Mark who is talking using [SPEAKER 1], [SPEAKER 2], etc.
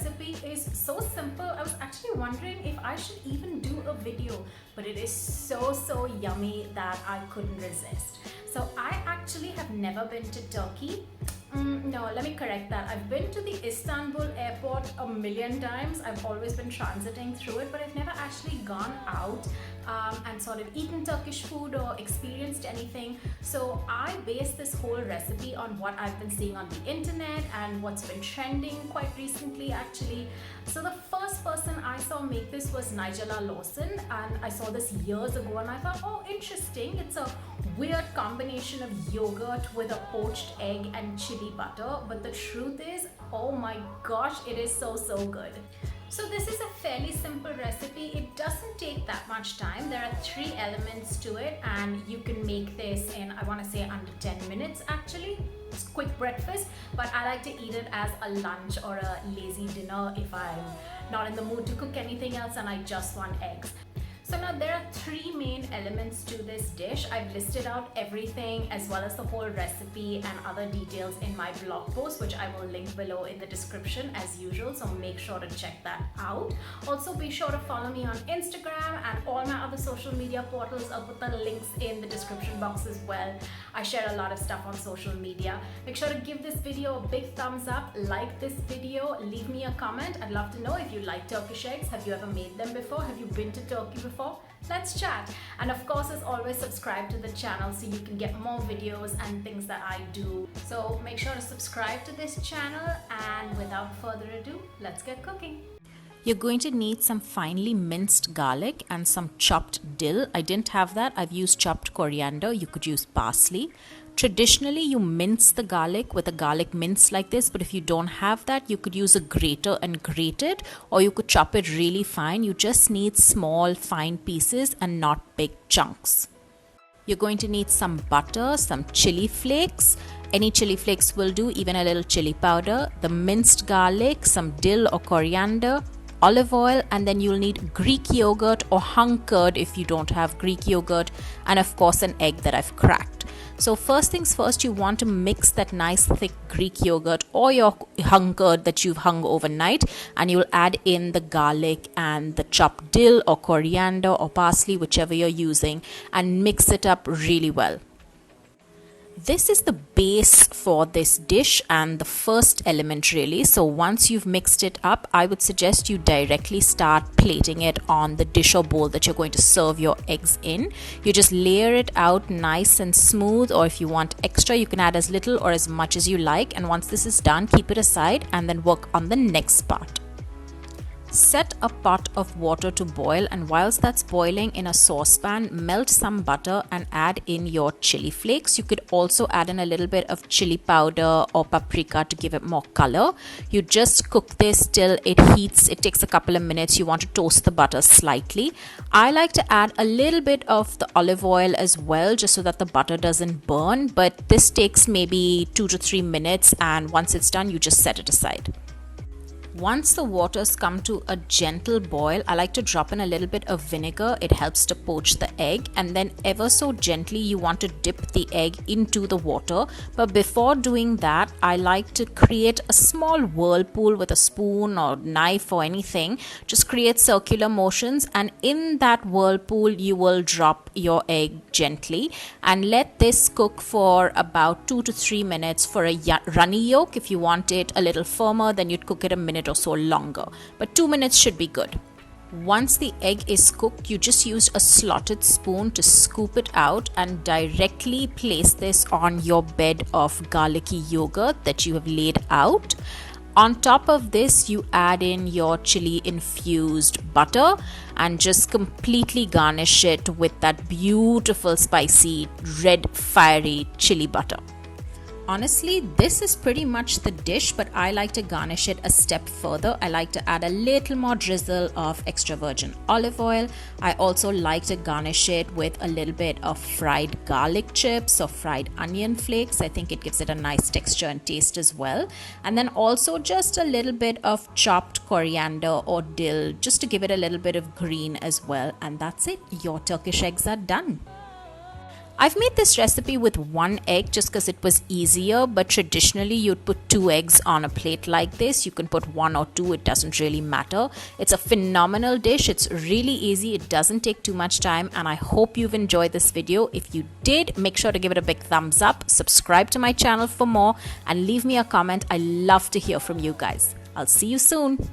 [SPEAKER 1] recipe is so simple. I was actually wondering if I should even do a video, but it is so yummy that I couldn't resist. So I actually have never been to Turkey. No, let me correct that. I've been to the Istanbul airport a million times. I've always been transiting through it, but I've never actually gone out and sort of eaten Turkish food or experienced anything. So I based this whole recipe on what I've been seeing on the internet and what's been trending quite recently actually. So the first person I saw make this was Nigella Lawson, and I saw this years ago and I thought, oh, interesting. It's a weird combination of yogurt with a poached egg and chili butter, but the truth is, oh my gosh, it is so good. So this is a fairly simple recipe. It doesn't take that much time. There are 3 elements to it and you can make this in, I want to say, under 10 minutes actually. It's quick breakfast, but I like to eat it as a lunch or a lazy dinner if I'm not in the mood to cook anything else and I just want eggs. So now there are 3 main elements to this dish. I've listed out everything as well as the whole recipe and other details in my blog post, which I will link below in the description as usual, so make sure to check that out. Also be sure to follow me on Instagram and all my other social media portals. I'll put the links in the description box as well. I share a lot of stuff on social media. Make sure to give this video a big thumbs up, like this video, leave me a comment. I'd love to know if you like Turkish eggs. Have you ever made them before? Have you been to Turkey before? Let's chat. And of course, as always, subscribe to the channel so you can get more videos and things that I do. So make sure to subscribe to this channel, and without further ado, let's get cooking.
[SPEAKER 2] You're going to need some finely minced garlic and some chopped dill. I didn't have that. I've used chopped coriander. You could use parsley. Traditionally, you mince the garlic with a garlic mince like this, but if you don't have that, you could use a grater and grate it, or you could chop it really fine. You just need small, fine pieces and not big chunks. You're going to need some butter, some chili flakes. Any chili flakes will do, even a little chili powder, the minced garlic, some dill or coriander, olive oil, and then you'll need Greek yogurt or hung curd if you don't have Greek yogurt, and of course an egg that I've cracked. So first things first, you want to mix that nice thick Greek yogurt or your hung curd that you've hung overnight, and you'll add in the garlic and the chopped dill or coriander or parsley, whichever you're using, and mix it up really well. This is the base for this dish and the first element really. So once you've mixed it up, I would suggest you directly start plating it on the dish or bowl that you're going to serve your eggs in. You just layer it out nice and smooth, or if you want extra, you can add as little or as much as you like. And once this is done, keep it aside and then work on the next part. Set a pot of water to boil, and whilst that's boiling, in a saucepan, melt some butter and add in your chili flakes. You could also add in a little bit of chili powder or paprika to give it more color. You just cook this till it heats. It takes a couple of minutes. You want to toast the butter slightly. I like to add a little bit of the olive oil as well, just so that the butter doesn't burn, but this takes maybe 2 to 3 minutes, and once it's done, you just set it aside. Once the waters come to a gentle boil, I like to drop in a little bit of vinegar. It helps to poach the egg, and then ever so gently you want to dip the egg into the water. But before doing that, I like to create a small whirlpool with a spoon or knife or anything. Just create circular motions, and in that whirlpool you will drop your egg gently and let this cook for about 2 to 3 minutes for a runny yolk. If you want it a little firmer, then you'd cook it a minute or so longer, but 2 minutes should be good. Once the egg is cooked, you just use a slotted spoon to scoop it out and directly place this on your bed of garlicky yogurt that you have laid out. On top of this, you add in your chili infused butter and just completely garnish it with that beautiful spicy red fiery chili butter. Honestly, this is pretty much the dish, but I like to garnish it a step further. I like to add a little more drizzle of extra virgin olive oil. I also like to garnish it with a little bit of fried garlic chips or fried onion flakes. I think it gives it a nice texture and taste as well. And then also just a little bit of chopped coriander or dill, just to give it a little bit of green as well. And that's it. Your Turkish eggs are done. I've made this recipe with 1 egg just because it was easier, but traditionally you'd put 2 eggs on a plate like this. You can put 1 or 2, it doesn't really matter. It's a phenomenal dish. It's really easy. It doesn't take too much time, and I hope you've enjoyed this video. If you did, make sure to give it a big thumbs up, subscribe to my channel for more, and leave me a comment. I love to hear from you guys. I'll see you soon.